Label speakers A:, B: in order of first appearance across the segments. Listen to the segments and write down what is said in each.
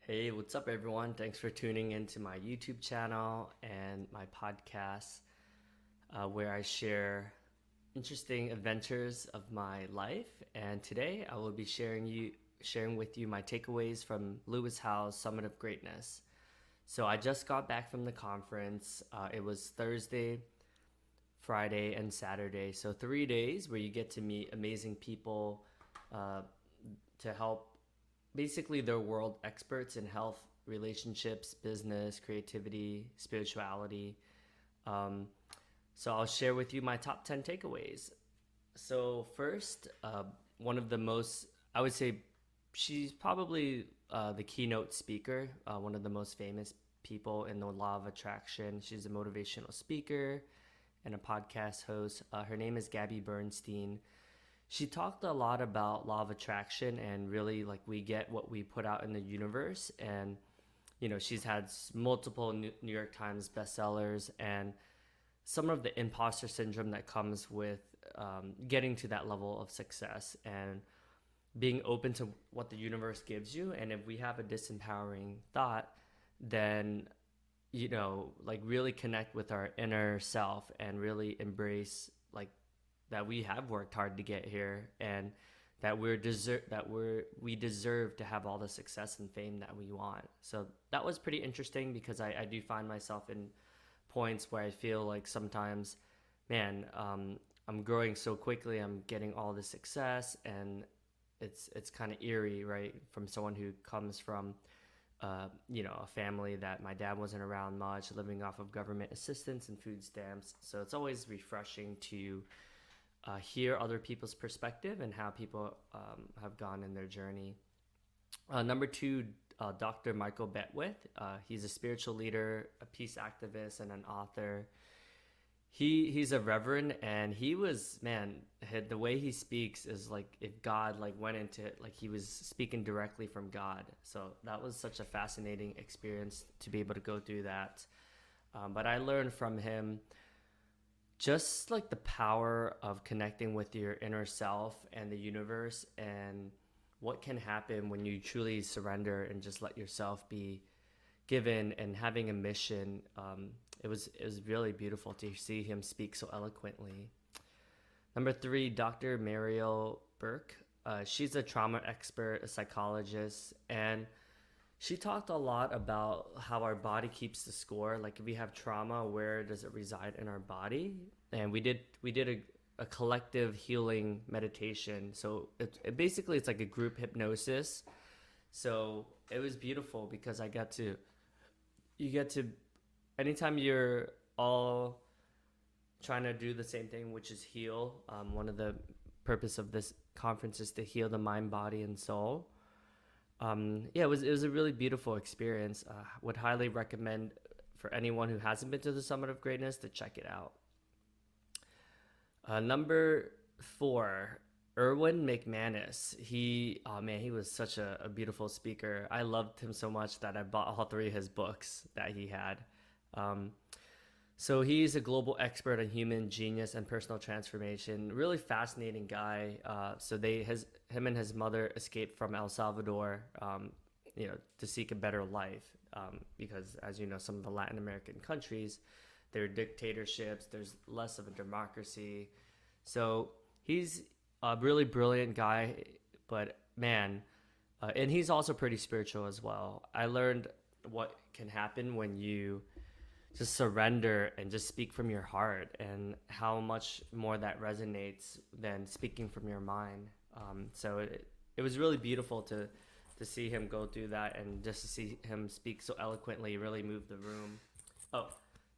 A: Hey, what's up, everyone? Thanks for tuning into my YouTube channel and my podcast, where I share interesting adventures of my life. And today, I will be sharing with you my takeaways from Lewis Howe's Summit of Greatness. So I just got back from the conference. It was Thursday, Friday, and Saturday. So 3 days where you get to meet amazing people uh, to help. Basically, they're world experts in health, relationships, business, creativity, spirituality. Um, so I'll share with you my top 10 takeaways. So, first, one of the most, I would say, she's probably the keynote speaker, one of the most famous people in the law of attraction. She's a motivational speaker and a podcast host. Her name is Gabby Bernstein. She talked a lot about law of attraction and really like we get what we put out in the universe. And, she's had multiple New York Times bestsellers and some of the imposter syndrome that comes with getting to that level of success and being open to what the universe gives you. And if we have a disempowering thought, then, like really connect with our inner self and really embrace like that we have worked hard to get here and that we deserve to have all the success and fame that we want. So that was pretty interesting because I do find myself in points where I feel like sometimes, man, I'm growing so quickly, I'm getting all the success, and it's kind of eerie, right? From someone who comes from a family that my dad wasn't around much, living off of government assistance and food stamps. So it's always refreshing to hear other people's perspective and how people have gone in their journey. Number two, Dr. Michael Beckwith. He's a spiritual leader, a peace activist, and an author. He's a reverend, and he was, man, the way he speaks is like if God like went into it, like he was speaking directly from God. So that was such a fascinating experience to be able to go through that. But I learned from him just like the power of connecting with your inner self and the universe and what can happen when you truly surrender and just let yourself be given and having a mission. It was really beautiful to see him speak so eloquently. Number three, Dr. Mariel Buque. She's a trauma expert, a psychologist, and she talked a lot about how our body keeps the score. Like if we have trauma, where does it reside in our body? And we did a collective healing meditation. So basically it's like a group hypnosis. So it was beautiful because you get to, anytime you're all trying to do the same thing, which is heal. One of the purpose of this conference is to heal the mind, body, and soul. It was a really beautiful experience. Would highly recommend for anyone who hasn't been to the Summit of Greatness to check it out. Number four, Erwin McManus. He was such a beautiful speaker. I loved him so much that I bought all three of his books that he had. Um, so he's a global expert on human genius and personal transformation. Really fascinating guy. Him and his mother escaped from El Salvador, to seek a better life. Because as you know, some of the Latin American countries, there are dictatorships. There's less of a democracy. So he's a really brilliant guy, but man, and he's also pretty spiritual as well. I learned what can happen when you just surrender and just speak from your heart and how much more that resonates than speaking from your mind. So it was really beautiful to see him go through that and just to see him speak so eloquently really moved the room. Oh,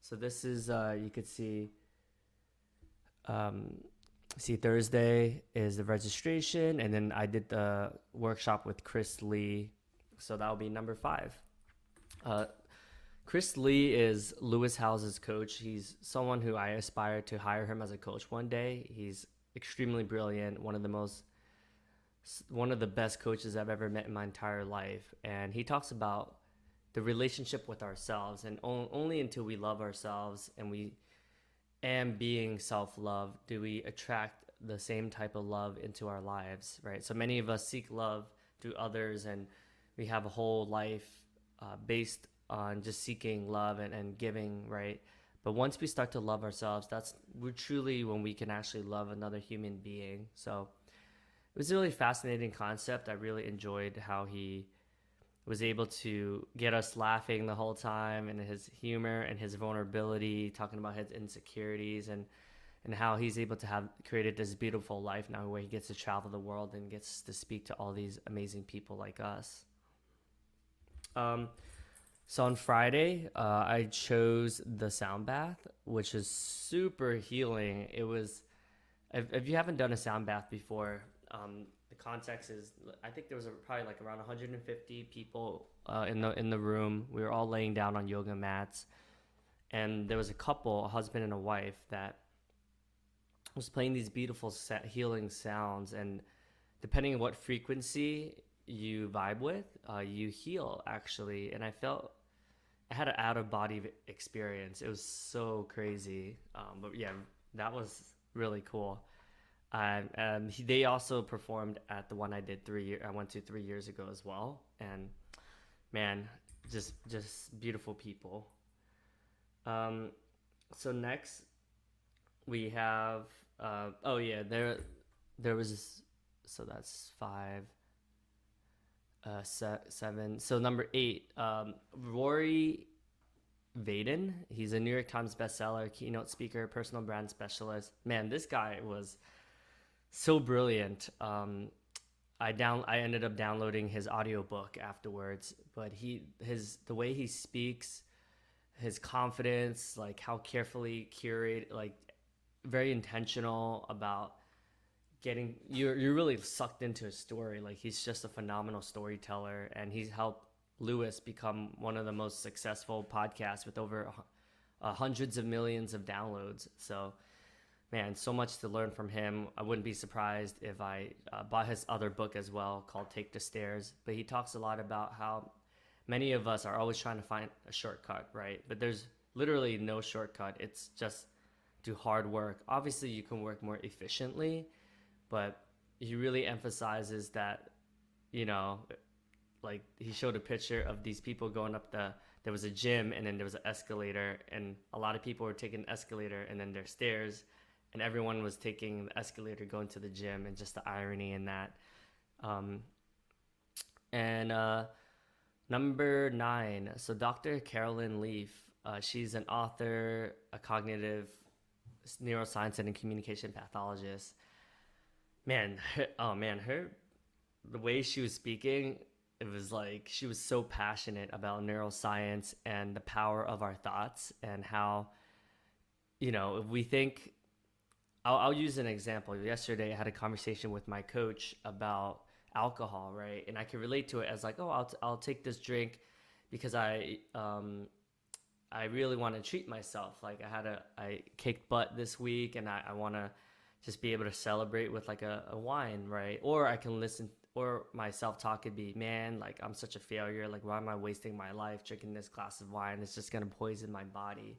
A: so this is, you could see Thursday is the registration, and then I did the workshop with Chris Lee. So that'll be number five. Chris Lee is Lewis Howes' coach. He's someone who I aspire to hire him as a coach one day. He's extremely brilliant, one of the best coaches I've ever met in my entire life. And he talks about the relationship with ourselves, and only until we love ourselves and being self-love do we attract the same type of love into our lives, right? So many of us seek love through others, and
B: we have a whole life based on just seeking love and giving, right? But once we start to love ourselves, we're truly when we can actually love another human being. So it was a really fascinating concept. I really enjoyed how he was able to get us laughing the whole time, and his humor and his vulnerability, talking about his insecurities, and how he's able to have created this beautiful life now where he gets to travel the world and gets to speak to all these amazing people like us. So on Friday, I chose the Soundbath, which is super healing. It was, if you haven't done a Soundbath before, the context is, I think there was probably like around 150 people in the room. We were all laying down on yoga mats, and there was a couple, a husband and a wife, that was playing these beautiful healing sounds, and depending on what frequency you vibe with, you heal actually. And I had an out of body experience. It was so crazy, but yeah, that was really cool. They also performed at the one I went to 3 years ago as well, and man, just beautiful people. So next we have oh yeah, there was, so that's five, 7. So number 8, Rory Vaden. He's a New York Times bestseller, keynote speaker, personal brand specialist. Man, this guy was so brilliant. I ended up downloading his audiobook afterwards, but the way he speaks, his confidence, like how carefully curated, like very intentional about getting you're really sucked into his story. Like he's just a phenomenal storyteller, and he's helped Lewis become one of the most successful podcasts with over hundreds of millions of downloads. So man, so much to learn from him. I wouldn't be surprised if I bought his other book as well, called Take the Stairs. But he talks a lot about how many of us are always trying to find a shortcut, right? But there's literally no shortcut. It's just do hard work. Obviously, you can work more efficiently, but he really emphasizes that, like he showed a picture of these people going up there was a gym, and then there was an escalator, and a lot of people were taking the escalator and then there's stairs, and everyone was taking the escalator going to the gym, and just the irony in that. And number 9, so Dr. Carolyn Leaf, she's an author, a cognitive neuroscience and a communication pathologist. Man, the way she was speaking, it was like she was so passionate about neuroscience and the power of our thoughts, and how, if we think, I'll use an example. Yesterday, I had a conversation with my coach about alcohol, right? And I can relate to it as like, oh, I'll take this drink because I really want to treat myself. Like I kicked butt this week, and I want to just be able to celebrate with like a wine, right? Or I can listen, or my self-talk could be, man, like I'm such a failure. Like, why am I wasting my life drinking this glass of wine? It's just going to poison my body.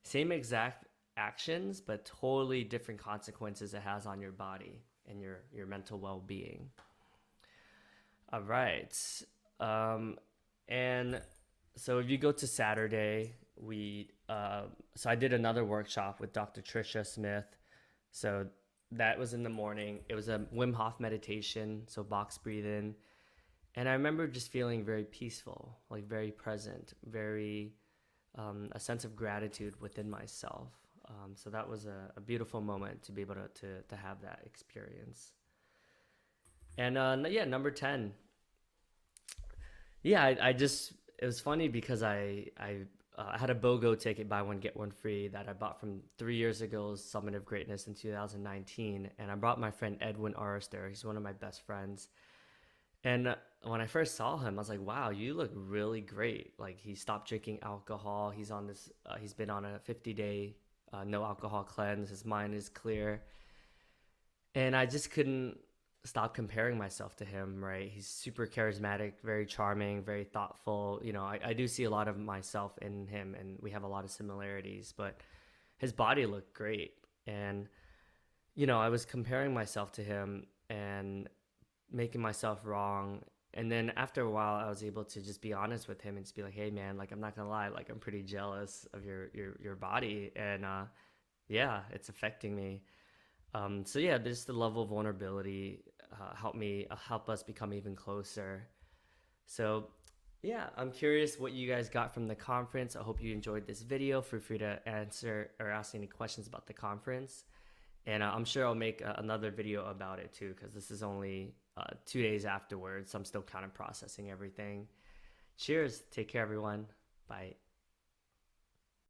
B: Same exact actions, but totally different consequences it has on your body and your mental well-being. All right. And so if you go to Saturday, so I did another workshop with Dr. Trisha Smith. So that was in the morning. It was a Wim Hof meditation, so box breathing. And I remember just feeling very peaceful, like very present, very a sense of gratitude within myself. So that was a beautiful moment to be able to have that experience. And number 10. Yeah, it was funny because I had a BOGO ticket, buy one get one free, that I bought from 3 years ago's Summit of Greatness in 2019, and I brought my friend Erwin. He's one of my best friends, and when I first saw him, I was like, wow, you look really great. Like, he stopped drinking alcohol. He's been on a 50-day no alcohol cleanse. His mind is clear, and I just couldn't stop comparing myself to him, right? He's super charismatic, very charming, very thoughtful. I do see a lot of myself in him, and we have a lot of similarities, but his body looked great. And, I was comparing myself to him and making myself wrong. And then after a while, I was able to just be honest with him and just be like, hey man, like I'm not gonna lie, like I'm pretty jealous of your body, and yeah, it's affecting me. So yeah, just the level of vulnerability help us become even closer. So yeah, I'm curious what you guys got from the conference. I hope you enjoyed this video. Feel free to answer or ask any questions about the conference. And I'm sure I'll make another video about it too, because this is only 2 days afterwards. So I'm still kind of processing everything. Cheers. Take care, everyone. Bye.